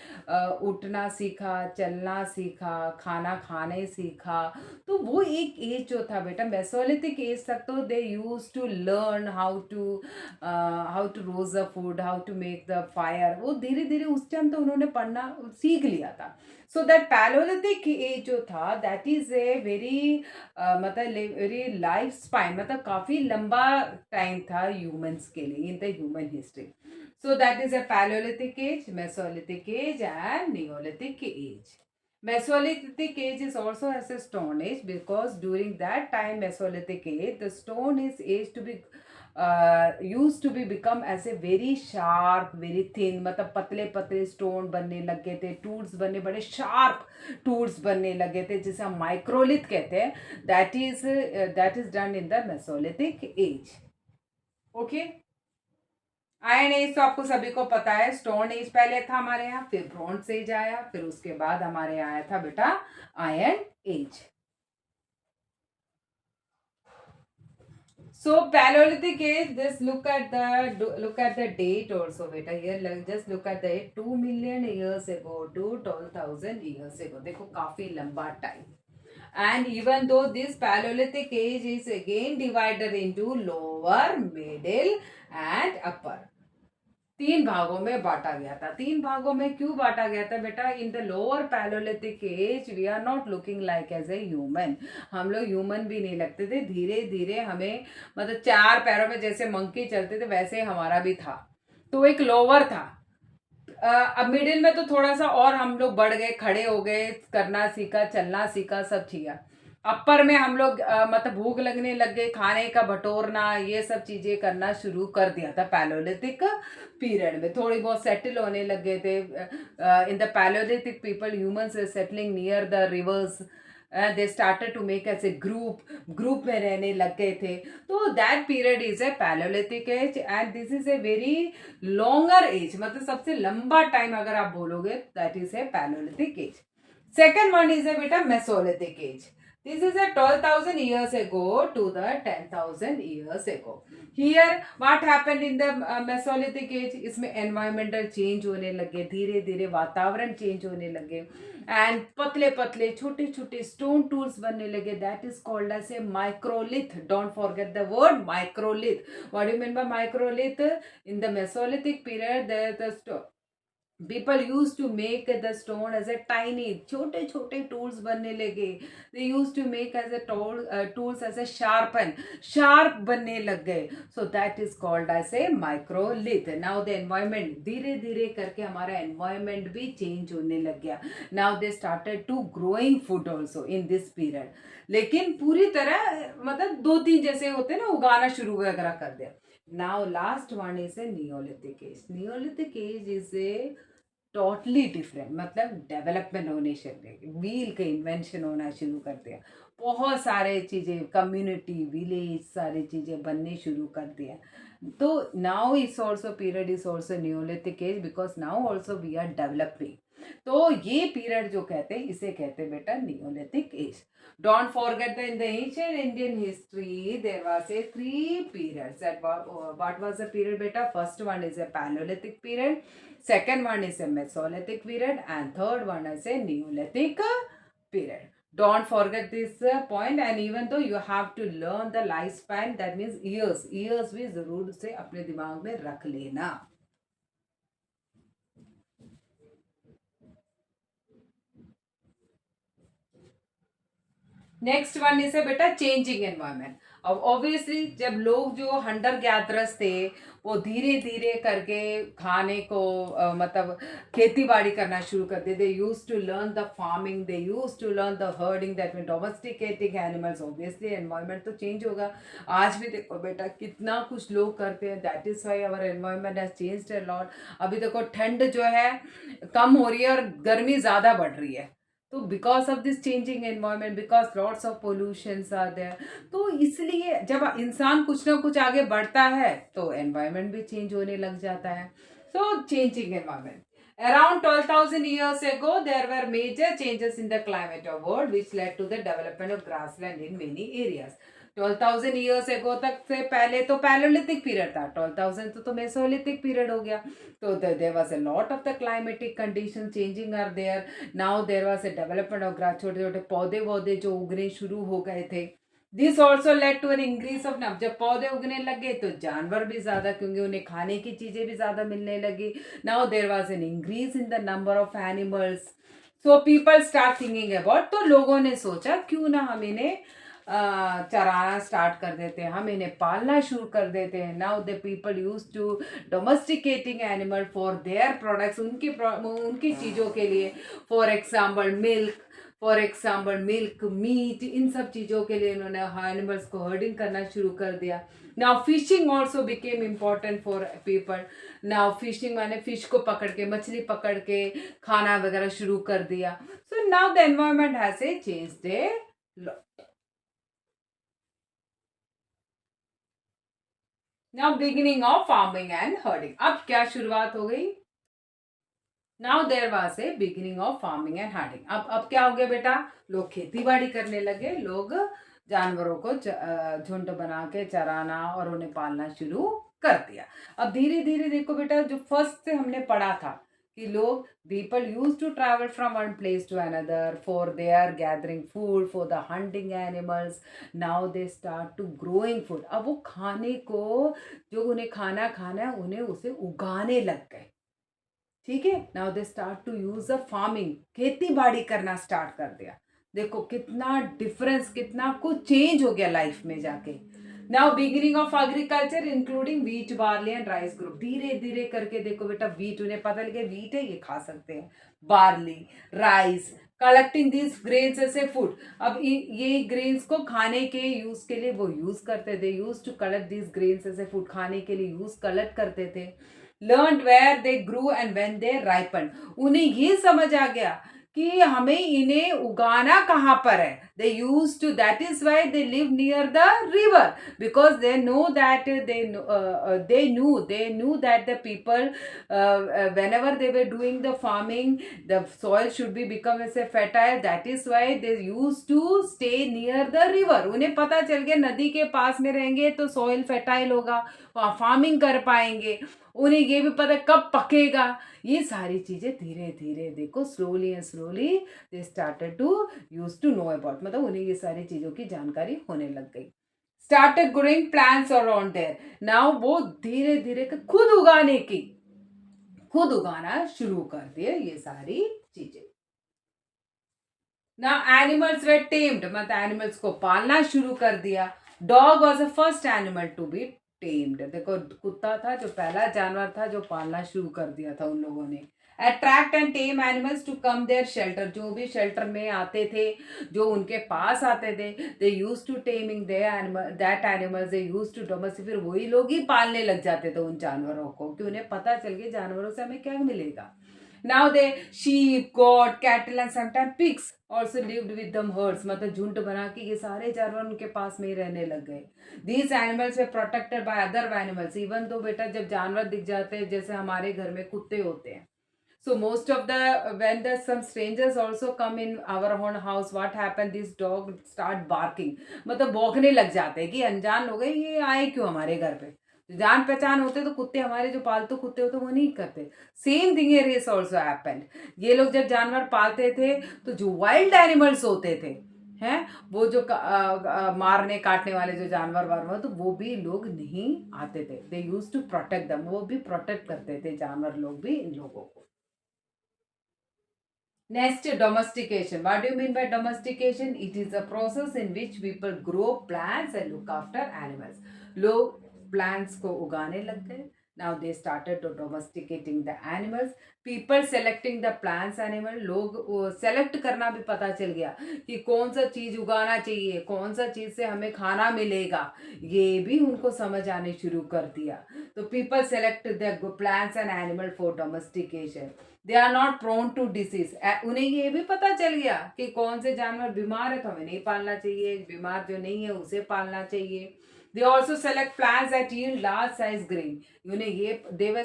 उठना सीखा, चलना सीखा, खाना खाने सीखा। तो वो एक एज जो था बेटा, मेसोलिथिक एज तक तो they use to learn how to roast the food, how to make the fire. वो धीरे धीरे उस टाइम तो उन्होंने पढ़ना सीख लिया था। सो दैट पैलोलिथिक एज जो था, दैट इज ए वेरी मतलब वेरी लाइफ स्पाइन, मतलब काफ़ी लंबा टाइम था ह्यूमंस के लिए in the human history. So that is a Paleolithic age, Mesolithic age and Neolithic age. Mesolithic age is also as a stone age, because during that time Mesolithic age, the stone is age to be used to be become as a very sharp, very thin, मतलब पतले पतले स्टोन बनने लगे थे, टूल्स बनने, बड़े शार्प टूल्स बनने लगे थे, जिसे हम माइक्रोलिथ कहते हैं। That is done in the mesolithic age. Okay, iron age तो आपको सभी को पता है, स्टोन एज पहले था हमारे यहाँ, फिर ब्रॉन्ज एज आया, फिर उसके बाद हमारे यहाँ आया था बेटा iron age. So Paleolithic age, just look at the date also beta here, just look at the date, 2 million years ago to 12,000 years ago, देखो काफी लंबा time. And even though this Paleolithic age is again divided into lower, middle and upper, तीन भागों में बांटा गया था। तीन भागों में क्यों बांटा गया था बेटा? In the lower palaeolithic age we are not looking like as a human, हम लोग ह्यूमन भी नहीं लगते थे। धीरे धीरे हमें, मतलब चार पैरों में जैसे मंकी चलते थे वैसे हमारा भी था, तो एक लोअर था। अब मिडिल में तो थोड़ा सा और हम लोग बढ़ गए, खड़े हो गए, करना सीखा, चलना सीखा, सब किया। अपर में हम लोग मतलब भूख लगने लग गए, खाने का बटोरना, ये सब चीज़ें करना शुरू कर दिया था पैलोलिथिक पीरियड में, थोड़ी बहुत सेटल होने लग गए थे। In the palaeolithic people, humans settling near the rivers, they started to make as a group में रहने लग गए थे। तो that period is a palaeolithic age and this is a very longer age, मतलब सबसे लंबा टाइम अगर आप बोलोगे, that is a palaeolithic age. Second one is a बेटा mesolithic age, this is a 12,000 years ago to the 10,000 years ago. Here what happened in the Mesolithic age, इसमें environmental change होने लगे, धीरे धीरे वातावरण change होने लगे, and पतले पतले छोटे छोटे stone tools बनने लगे, that is called as a microlith. Don't forget the word microlith. What do you mean by microlith? In the Mesolithic period, the people used to make the stone as a tiny, छोटे छोटे tools बनने लगे, they used to make as a tools as a sharp बनने लग गए, so that is called as a microlith. Now the environment, धीरे धीरे करके हमारा environment भी change होने लग गया, now they started to growing food also in this period, लेकिन पूरी तरह मतलब दो तीन जैसे होते ना, उगाना शुरू वगैरह कर दिया। Now last one is a Neolithic age. Neolithic age is a totally different, मतलब डेवलपमेंट होने शुरू, व्हील का इन्वेंशन होना शुरू कर दिया, बहुत सारे चीज़ें, कम्युनिटी, विलेज, सारी चीज़ें बनने शुरू कर दिया। तो नाउ इस also period is also neolithic age, because now also we are developing. तो ये पीरियड जो कहते हैं, इसे कहते हैं बेटा neolithic age. Don't forget the in the ancient Indian history there was a 3 periods, that what was the period beta? First one is a Paleolithic period, second one is a Mesolithic period, and third one is a Neolithic period. Don't forget this point, and even though you have to learn the lifespan, that means years भी जरूर से अपने दिमाग में रख लेना। नेक्स्ट वन इज है बेटा चेंजिंग एनवायरनमेंट। अब ऑब्वियसली जब लोग जो हंटर गैदरर्स थे, वो धीरे धीरे करके खाने को मतलब खेती बाड़ी करना शुरू कर दिए। They use to learn the farming, they use to learn the herding, that mean domesticating animals. Obviously environment तो चेंज होगा। आज भी देखो बेटा कितना कुछ लोग करते हैं, that is why our environment has changed a lot. अभी देखो ठंड जो है कम हो रही है और गर्मी ज़्यादा बढ़ रही है, तो because of this changing environment, because lots of pollutions are there. तो इसलिए जब इंसान कुछ ना कुछ आगे बढ़ता है तो एनवायरनमेंट भी चेंज होने लग जाता है। सो changing environment, Around 12,000 years ago, there were major changes in the climate of world which led to the development of grassland in many areas. 12,000 years ago तक से पहले तो पैलोलिथिक पीरियड था. 12,000 तो मेसोलिथिक पीरियड हो गया. तो there was a lot of the climatic conditions changing are there. Now there was a development of grass. छोटे छोटे पौधे वौधे जो उगने शुरू हो गए थे. This also led to an increase of number. जब पौधे उगने लगे तो जानवर भी ज़्यादा, क्योंकि उन्हें खाने की चीज़ें भी ज़्यादा मिलने लगी. Now there was an increase in the number of animals. So people start thinking about, तो लोगों ने सोचा क्यों ना हम इन्हें चराना स्टार्ट कर देते हैं, हम इन्हें पालना शुरू कर देते हैं. Now the people use to domesticating animal for their products, उनकी चीज़ों के लिए. फॉर एग्जाम्पल मिल्क, मीट, इन सब चीज़ों के लिए इन्होंने एनिमल्स को हर्डिंग करना शुरू कर दिया. Now fishing also became important for people. Now fishing माने फिश को पकड़ के, मछली पकड़ के खाना वगैरह शुरू कर दिया. So now the environment has a changed a lot. Now beginning of farming and herding. अब क्या शुरुआत हो गई? Now there was a beginning of farming and herding. अब क्या हो गया बेटा? लोग खेती बाड़ी करने लगे. लोग जानवरों को झुंड बना के चराना और उन्हें पालना शुरू कर दिया. अब धीरे धीरे देखो बेटा, जो फर्स्ट से हमने पढ़ा था कि लोग people use to travel from one place to another for they are gathering food for the hunting animals. Now they start to growing food. अब वो खाने को, जो उन्हें खाना है उन्हें उसे उगाने लग गए. ठीक है. Now they start to use the farming, खेती बाड़ी करना स्टार्ट कर दिया. देखो कितना डिफरेंस, कितना कुछ चेंज हो गया लाइफ में जाके. Now beginning of agriculture including wheat, barley and rice group. धीरे धीरे करके देखो बेटा, व्हीट, उन्हें पता लगे व्हीट है ये खा सकते हैं. Barley, rice, collecting this grains as a food. अब ये ग्रेन्स को खाने के यूज के लिए वो यूज करते थे. Use to collect this grains as a food, खाने के लिए यूज कलेक्ट करते थे. Learn where they grew and when they ripen. उन्हें ये समझ आ गया कि हमें इन्हें उगाना कहाँ पर है. They use to, that is why they live near the river, because they know that they knew that the people whenever they were doing the farming, the soil should be become as a fertile. That is why they used to stay near the river. उन्हें पता चल गया नदी के पास में रहेंगे तो सॉइल फर्टाइल होगा, वहाँ फार्मिंग कर पाएंगे. उन्हें ये भी पता कब पकेगा. ये सारी चीज़ें धीरे धीरे देखो slowly and slowly they started to use to know about, मतलब उन्हें ये सारी चीज़ों की जानकारी होने लग गई. Started growing plants around there. Now वो धीरे धीरे खुद उगाना शुरू कर दिए ये सारी चीजें. नाउ एनिमल्स वे टेम्ड, मतलब एनिमल्स को पालना शुरू कर दिया. Dog was the first animal to be tamed. देखो कुत्ता था जो पहला जानवर था जो पालना शुरू कर दिया था उन लोगों ने. Attract and tame animals to come their shelter. जो भी शेल्टर में आते थे, जो उनके पास आते थे, they use to taming that animals, they use to domestic. फिर वही लोग ही पालने लग जाते थे उन जानवरों को, कि उन्हें पता चल गया जानवरों से हमें क्या मिलेगा. Now they sheep, got, cattle and sometime pigs also lived with them hertz. मतलब झुंड बना के ये सारे जानवर उनके पास में ही रहने लग गए. These animals way protected by other animals. Even though बेटा जब जानवर दिख जाते हैं, जैसे हमारे घर में कुत्ते होते हैं, so most of the when the some strangers also come in our own house, what happen, this dog start barking. मतलब भौंकने लग जाते हैं कि अनजान लोग हैं, ये आए क्यों हमारे घर पे. जान पहचान होते तो कुत्ते, हमारे जो पालतू कुत्ते होते वो नहीं करते. Same thing here is also happened. ये लोग जब जानवर पालते थे तो जो वाइल्ड एनिमल्स होते थे हैं, वो जो मारने काटने वाले जो जानवर वार, तो वो भी लोग नहीं आते थे. दे यूज टू प्रोटेक्ट दम. वो भी प्रोटेक्ट करते थे जानवर लोग भी इन लोगों को. Next, domestication. What do you mean by domestication? It is a process in which people grow plants and look after animals. लोग plants को उगाने लग गए. Now they started to domesticating the animals. People selecting the plants animal. लोग select करना भी पता चल गया कि कौन सा चीज़ उगाना चाहिए, कौन सा चीज़ से हमें खाना मिलेगा, ये भी उनको समझ आने शुरू कर दिया. तो people select the plants and animal for domestication. They are not prone to disease. उन्हें ये भी पता चल गया कि कौन से जानवर बीमार है तो हमें नहीं पालना चाहिए, बीमार जो नहीं है उसे पालना चाहिए. They also select plants that yield large size grain. उन्हें ये they were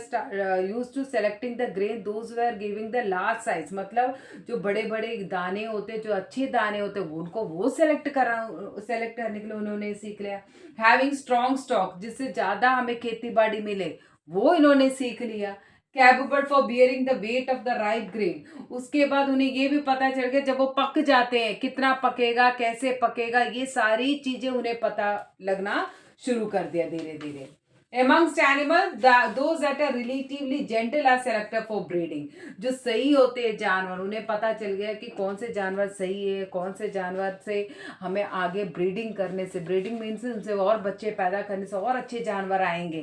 used to selecting the grain those who were giving the large size. मतलब जो बड़े बड़े दाने होते, जो अच्छे दाने होते, उनको वो सेलेक्ट करने के लिए उन्होंने सीख लिया. Having strong stock, जिससे ज़्यादा हमें खेती बाड़ी मिले, वो इन्होंने सीख लिया. Capable for bearing the weight of the right grain. उसके बाद उन्हें ये भी पता चल गया जब वो पक जाते हैं, कितना पकेगा, कैसे पकेगा, ये सारी चीजें उन्हें पता लगना शुरू कर दिया धीरे धीरे. Amongst animals, those that are relatively gentle are selected for breeding. जो सही होते हैं जानवर, उन्हें पता चल गया कि कौन से जानवर सही है, कौन से जानवर से हमें आगे ब्रीडिंग करने से, ब्रीडिंग मीन्स उनसे और बच्चे पैदा करने से और अच्छे जानवर आएंगे,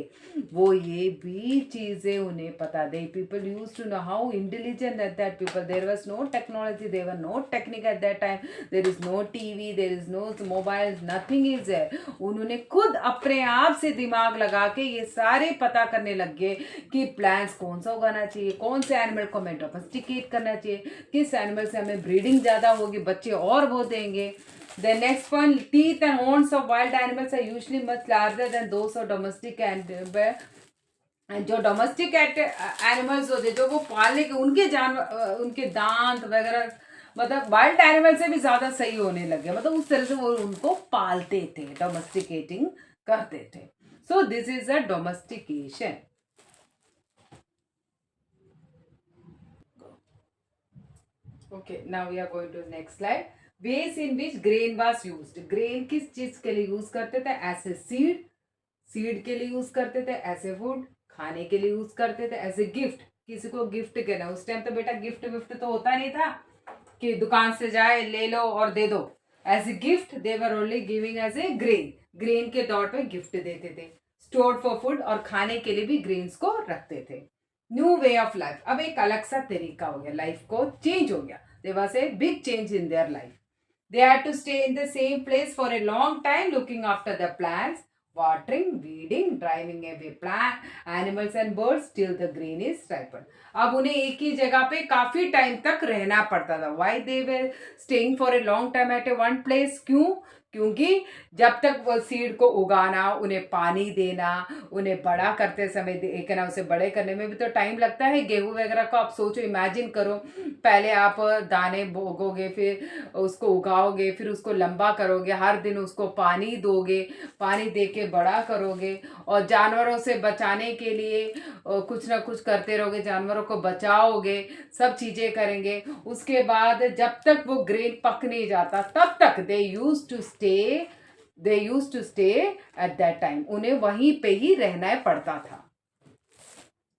वो ये भी चीज़ें उन्हें पता. The people use to know how intelligent at that people. There was no technology, there were no technique at that time. There is no TV, there is no mobile, nothing is there. उन्होंने खुद अपने आप से दिमाग लगा के ये सारे पता करने लग गए कि प्लांट्स कौन सा उगाना चाहिए, कौन से एनिमल को हमें डोमेस्टिकेट करना चाहिए, किस एनिमल से हमें ब्रीडिंग ज़्यादा होगी, बच्चे और वो देंगे. The next one, teeth and horns of wild animals are usually much larger than those of domestic animals. जो डोमेस्टिक एनिमल्स होते, जो वो पालने के, उनके जानवर, उनके दांत वगैरह मतलब वाइल्ड एनिमल से भी ज़्यादा सही होने लगे. मतलब उस तरह से वो उनको पालते थे, डोमेस्टिकेटिंग करते थे. So this is a domestication. Okay, now we are going to the next slide. Ways in which grain was used. Grain किस चीज के लिए यूज करते थे? ऐसे सीड के लिए यूज करते थे, ऐसे फूड खाने के लिए यूज करते थे, ऐसे गिफ्ट, किसी को गिफ्ट करना. उस टाइम तो बेटा गिफ्ट विफ्ट तो होता नहीं था कि दुकान से जाए ले लो और दे दो. As a gift they were only giving as a grain के तौर पे गिफ्ट देते थे. स्टोर्ड फॉर फूड, और खाने के लिए भी ग्रेन्स को रखते थे. न्यू वे ऑफ लाइफ, अब एक अलग सा तरीका हो गया, लाइफ को चेंज हो गया. There was a big change in their life. They had to stay in the same place for a long time looking after the plants, watering, weeding, driving away plant, animals and birds till the grain is ripened. अब उन्हें एक ही जगह पे काफी टाइम तक रहना पड़ता था. Why they were staying for a long time at a one place? क्योंकि जब तक वो सीड को उगाना, उन्हें पानी देना, उन्हें बड़ा करते समय देखना, उसे बड़े करने में भी तो टाइम लगता है. गेहूं वगैरह को आप सोचो, इमेजिन करो, पहले आप दाने बोगोगे, फिर उसको उगाओगे, फिर उसको लंबा करोगे, हर दिन उसको पानी दोगे, पानी दे के बड़ा करोगे, और जानवरों से बचाने के लिए कुछ ना कुछ करते रहोगे, जानवरों को बचाओगे, सब चीज़ें करेंगे. उसके बाद जब तक वो ग्रेन पक नहीं जाता तब तक they use to stay at that time. उन्हें वहीं पे ही रहना पड़ता था.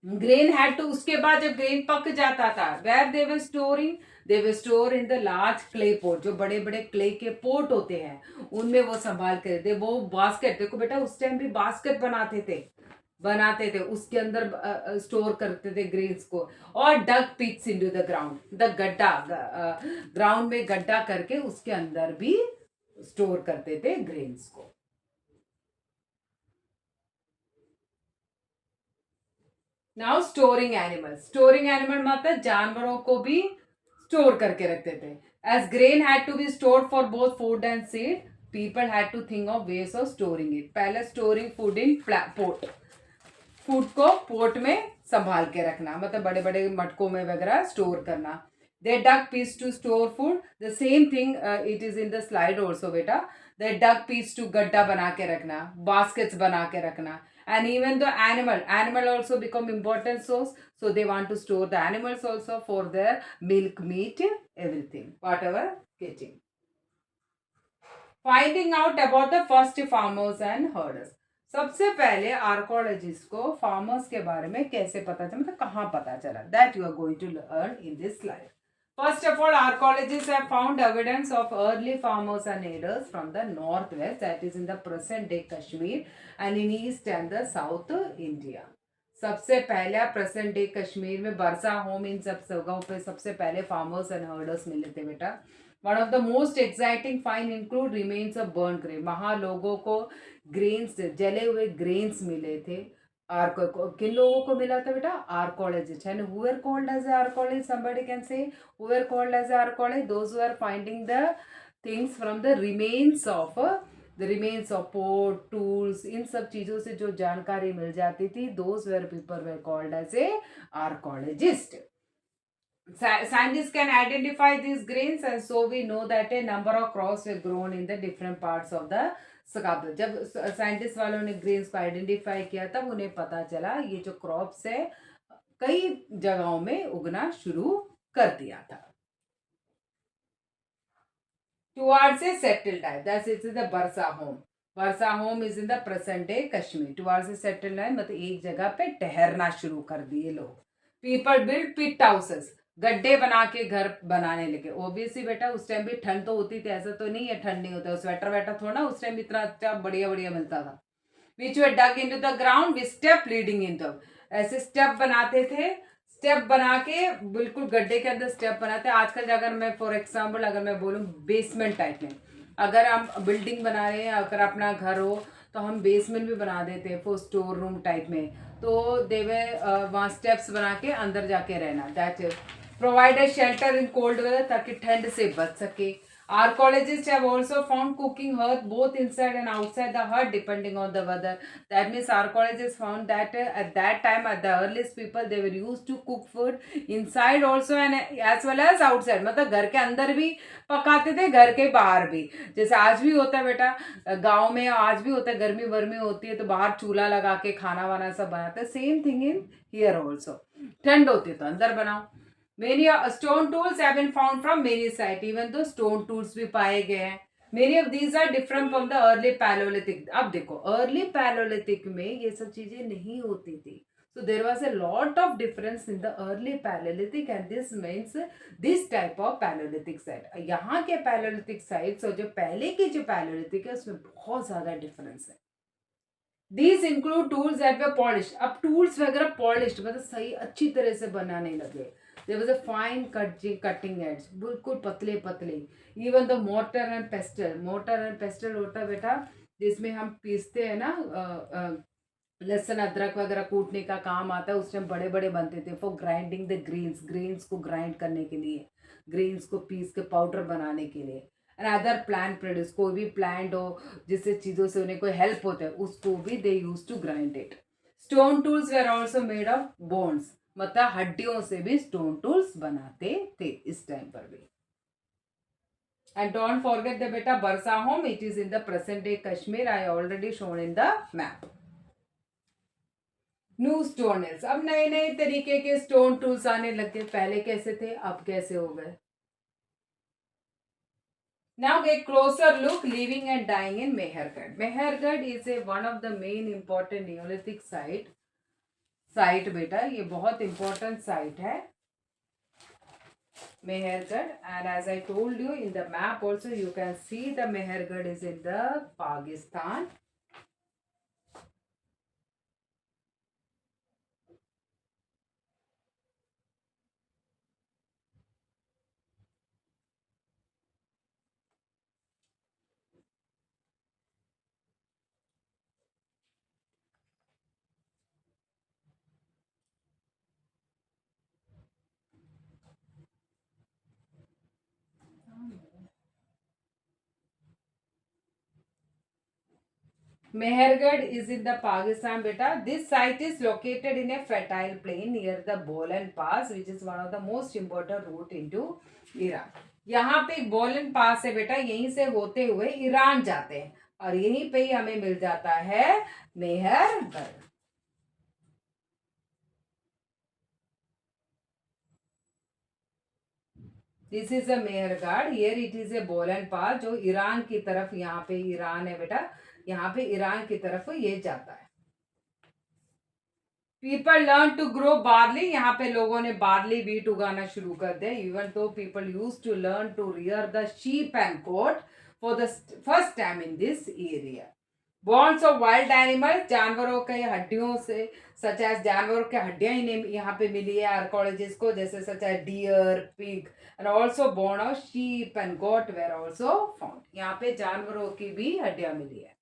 ग्रेन हैड टू, उसके बाद जब ग्रेन पक जाता था, where they were store in the large clay pot. जो बड़े बड़े क्ले के पोट होते हैं उनमें वो संभाल के रहते. वो बास्केट, देखो बेटा उस टाइम भी बास्केट बनाते थे, उसके अंदर स्टोर करते थे ग्रेन्स को. और डग पिट्स इनटू द ग्राउंड, द गड्ढा, ग्राउंड में गड्ढा करके उसके अंदर भी स्टोर करते थे ग्रेन्स को. नाउ स्टोरिंग एनिमल मतलब जानवरों को भी स्टोर करके रखते थे. As grain had to be stored for both food and seed, people had to think of ways of storing it. पहले storing food in pot, food को पोट में संभाल के रखना, मतलब बड़े बड़े मटकों में वगैरह स्टोर करना. They dug pits to store food, the same thing it is in the slide also बेटा. दे डग पीस टू गड्ढा बना के रखना, बास्केट्स बना के रखना. And even the animal also become important source, so they want to store the animals also for their milk, meat, everything, whatever getting. Finding out about the first farmers and herders. सबसे पहले आर्कोलॉजिस्ट को फार्मर्स के बारे में कैसे पता चला, मतलब कहाँ पता चला, that you are going to learn in this slide. First of all, archaeologists have found evidence of early farmers and herders from the northwest, that is in the present day Kashmir, and in east and the south India. सबसे पहले प्रेजेंट डे कश्मीर में, बरसा होम, इन सब जगहों पे सबसे पहले फार्मर्स एंड हर्डर्स मिले थे बेटा. One of the most exciting find include remains of burn grain. वहाँ लोगों को ग्रेन्स, जले हुए ग्रेन्स मिले थे. किन लोगों को मिला था बेटा? Archaeologist. And who were called as archaeologist? somebody can say who were called as archaeologists? Those who are finding the things from the remains of the remains of pot tools, इन सब चीज़ों से जो जानकारी मिल जाती थी, those were people were called as a archaeologist. Scientists can identify these grains, and so we know that a number of crops were grown in the different parts of the स्काबल. जब साइंटिस्ट वालों ने ग्रेन्स को आइडेंटिफाई किया तब उन्हें पता चला ये जो क्रॉप्स है कई जगहों में उगना शुरू कर दिया था. Towards a settled life, that is the Barsa home. Barsa home is in the present day Kashmir. Towards a settled life मतलब एक जगह पे ठहरना शुरू कर दिए लोग. People build pit houses, गड्ढे बना के घर बनाने लगे. ओबियसली बेटा उस टाइम भी ठंड तो होती थी, ऐसा तो नहीं है ठंड नहीं होता, स्वेटर वेटर थोड़ा ना उस टाइम इतना अच्छा बढ़िया बढ़िया मिलता था. Which were dug into the ground with step leading into. ऐसे स्टेप बनाते थे, स्टेप बना के बिल्कुल गड्ढे के अंदर स्टेप बनाते हैं. आजकल अगर मैं फॉर एग्जाम्पल अगर मैं बोलूँ बेसमेंट टाइप में, अगर हम बिल्डिंग बना रहे हैं, अगर अपना घर हो तो हम बेसमेंट भी बना देते हैं फॉर स्टोर रूम टाइप में. तो देवे वहाँ स्टेप्स बना के अंदर जाके रहना. That provide a shelter in cold weather, ताकि ठंड से बच सके. Archaeologists have also found cooking hearth both inside and outside the hut depending on the weather. That means archaeologists found that at that time, at the earliest people, they were used to cook food inside also and as well as outside. मतलब घर के अंदर भी पकाते थे, घर के बाहर भी. जैसे आज भी होता है बेटा, गांव में आज भी होता है, गर्मी वर्मी होती है तो बाहर चूल्हा लगा के खाना वाना सब बनाते हैं. Same thing in here also. ठंड होती है तो अंदर बनाओ. Many stone tools have been found from many sites, even though stone tools भी पाए गए हैं. Many of these are different from the early Paleolithic. अब देखो early Paleolithic में ये सब चीजें नहीं होती थी. So there was a lot of difference in the early Paleolithic, and this means this type of Paleolithic site. यहाँ के Paleolithic sites और जो पहले की जो Paleolithic है उसमें बहुत ज़्यादा difference है. These include tools that were polished. अब tools वगैरह polished मतलब सही अच्छी तरह से बनाने लगे. There was a fine cutting edge, बिल्कुल पतले पतले. Even the mortar and pestle होता है बेटा जिसमें हम पीसते हैं ना, लहसुन अदरक वगैरह कूटने का काम आता है. उस टाइम बड़े बड़े बनते थे फॉर ग्राइंडिंग द ग्रेन्स को ग्राइंड करने के लिए, ग्रेन्स को पीस के पाउडर बनाने के लिए. एंड अदर प्लांट प्रोड्यूस, कोई भी प्लांट हो जिससे चीज़ों से उन्हें कोई हेल्प होता है उसको भी they use to grind it. Stone tools were also made of bones, मतलब हड्डियों से भी स्टोन टूल्स बनाते थे इस टाइम पर भी. एंड डोंट फॉरगेट द बेटा बरसा home, it is in the present day Kashmir. I already shown in the map. New stone hills, अब नए नए तरीके के स्टोन टूल्स आने लगे. पहले कैसे थे अब कैसे हो गए. Now get closer look living and dying in Mehergarh. Mehergarh is a one of the main important Neolithic site बेटा, ये बहुत important site है Mehergarh. And as I told you in the map also you can see the Mehergarh is in the Pakistan. Mehergarh is in the Pakistan beta. This site is located in a fertile plain near the Bolan Pass, which is one of the most important route into Iran. यहाँ पे एक बोलन पास है बेटा, यहीं से होते हुए ईरान जाते हैं और यहीं पे ही हमें मिल जाता है Mehrgarh. This is a Mehrgarh. Here it is a बोलन पास जो ईरान की तरफ, यहाँ पे ईरान है बेटा, यहाँ पे ईरान की तरफ ये जाता है. People learn to grow barley, यहाँ पे लोगों ने बार्ली बीट उगाना शुरू कर दिया. Even though people use to learn to rear the sheep and goat for the first time in this area. Bones of wild animal, जानवरों के हड्डियों से, सच एज जानवरों के हड्डियां इन्हें यहाँ पे मिली है आर्कोलॉजिस्ट को, जैसे such as deer, pig. And also bone of sheep and goat were also found. यहाँ पे जानवरों की भी हड्डियां मिली है.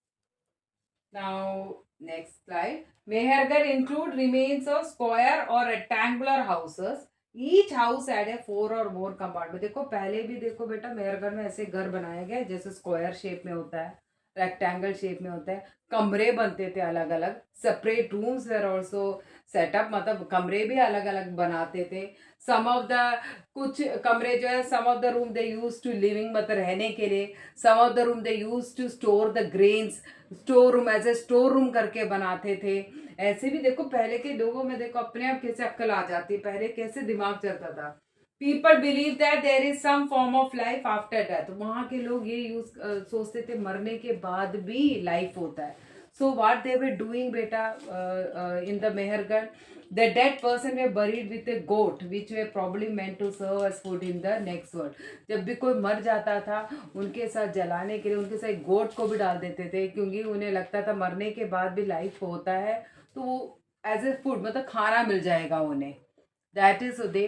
Now, next slide. Mehergarh include remains of square or rectangular houses. Each house had a 4 or more compartment. देखो पहले भी देखो बेटा मेहरगढ़ में ऐसे घर बनाया गया है जैसे स्क्वायर शेप में होता है. रेक्टेंगल शेप में होता है। कमरे बनते थे अलग अलग, separate rooms were also setup, मतलब कमरे भी अलग अलग बनाते थे। सम ऑफ द कुछ कमरे जो है, some of the room they use to living, मतलब रहने के लिए। Some of the room they use to store the grains, store room as a store room करके बनाते थे। ऐसे भी देखो पहले के लोगों में देखो अपने आप कैसे अक्ल आ जाती है, पहले कैसे दिमाग चलता था। People believe that there is some form of life after death, वहाँ के लोग ये यूज सोचते थे मरने के बाद भी लाइफ होता है। So what they were doing बेटा in the Mehrgarh, the dead person were buried with a goat which were probably meant to serve as food in the next world। जब भी कोई मर जाता था उनके साथ जलाने के लिए उनके साथ गोट को भी डाल देते थे, क्योंकि उन्हें लगता था मरने के बाद भी लाइफ होता है, तो वो एज ए फूड मतलब खाना मिल जाएगा उन्हें। That is they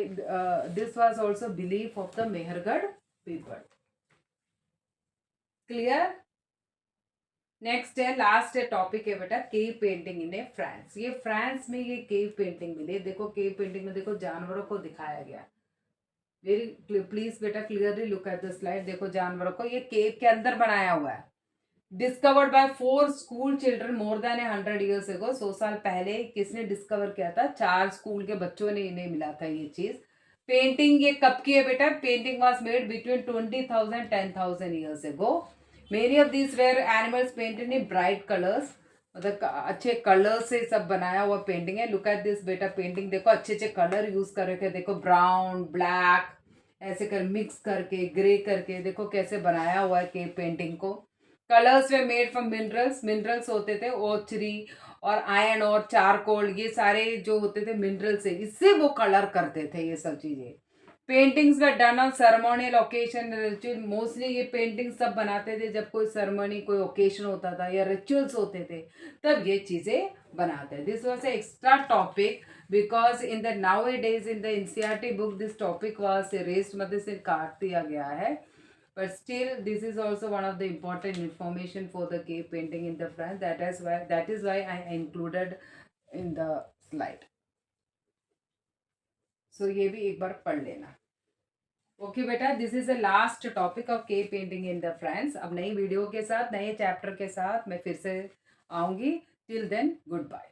this was also belief of the Mehrgarh people. Clear? Next है, लास्ट है टॉपिक है बेटा, केव पेंटिंग इन फ्रांस। ये फ्रांस में ये केव पेंटिंग मिली। देखो केव पेंटिंग में देखो जानवरों को दिखाया गया। वेरी प्लीज बेटा clearly look at the slide. देखो जानवरों को, ये केव के अंदर बनाया हुआ है। Discovered by 4 school children more than 100 years ago. 100 साल पहले किसने डिस्कवर किया था? 4 स्कूल के बच्चों ने इन्हें मिला था ये चीज। पेंटिंग ये कब की है बेटा? Painting was made between 20,000 10,000 years ago. Many of these where animals painted in bright colours, मतलब अच्छे कलर से सब बनाया हुआ पेंटिंग है। लुक एट दिस बेटा पेंटिंग, देखो अच्छे अच्छे कलर यूज कर रखे, देखो ब्राउन ब्लैक ऐसे कर मिक्स करके ग्रे करके देखो कैसे बनाया हुआ है केव पेंटिंग को। Colours way made from minerals, minerals होते थे ओचरी और आयरन और चारकोल, ये सारे जो होते थे मिनरल से, इससे वो कलर करते थे ये सब चीजें। Paintings were done on ceremonial occasion ritual. Mostly ये पेंटिंग्स सब बनाते थे जब कोई सेरेमनी कोई ओकेजन होता था या रिचुअल्स होते थे, तब ये चीजें बनाते। This was a extra topic because in the now A days in the NCERT book this topic was raised, मतलब से काट दिया गया है। But still this is also one of the important information for the cave painting in the France. That is why I included in the slide. So ये भी एक बार पढ़ लेना। ओके बेटा, this is the last topic of cave painting in the France. अब नई वीडियो के साथ नए चैप्टर के साथ मैं फिर से आऊंगी। Till then good bye.